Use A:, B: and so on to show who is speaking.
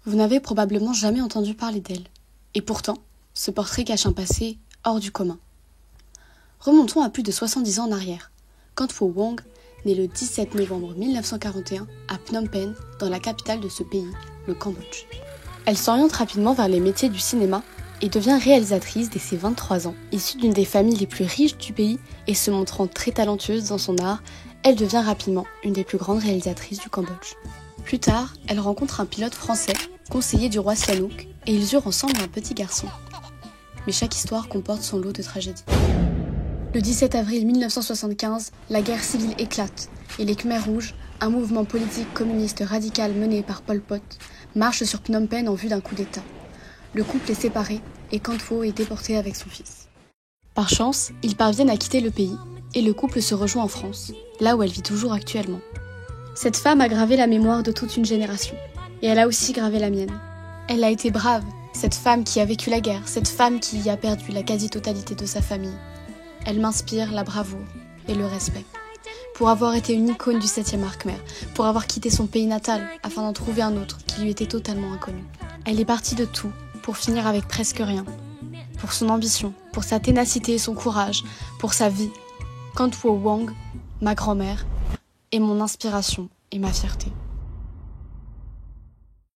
A: Vous n'avez probablement jamais entendu parler d'elle. Et pourtant, ce portrait cache un passé hors du commun. Remontons à plus de 70 ans en arrière. Kantwo Wong naît le 17 novembre 1941 à Phnom Penh, dans la capitale de ce pays, le Cambodge. Elle s'oriente rapidement vers les métiers du cinéma et devient réalisatrice dès ses 23 ans. Issue d'une des familles les plus riches du pays et se montrant très talentueuse dans son art, elle devient rapidement une des plus grandes réalisatrices du Cambodge. Plus tard, elle rencontre un pilote français, conseiller du roi Sihanouk, et ils eurent ensemble un petit garçon. Mais chaque histoire comporte son lot de tragédies. Le 17 avril 1975, la guerre civile éclate et les Khmers rouges, un mouvement politique communiste radical mené par Pol Pot, marchent sur Phnom Penh en vue d'un coup d'État. Le couple est séparé et Kantwo est déporté avec son fils. Par chance, ils parviennent à quitter le pays et le couple se rejoint en France, là où elle vit toujours actuellement. Cette femme a gravé la mémoire de toute une génération et elle a aussi gravé la mienne. Elle a été brave, cette femme qui a vécu la guerre, cette femme qui a perdu la quasi-totalité de sa famille. Elle m'inspire la bravoure et le respect. Pour avoir été une icône du 7e art khmer, pour avoir quitté son pays natal afin d'en trouver un autre qui lui était totalement inconnu. Elle est partie de tout pour finir avec presque rien. Pour son ambition, pour sa ténacité et son courage, pour sa vie. Kantwo Wong, ma grand-mère, est mon inspiration et ma fierté.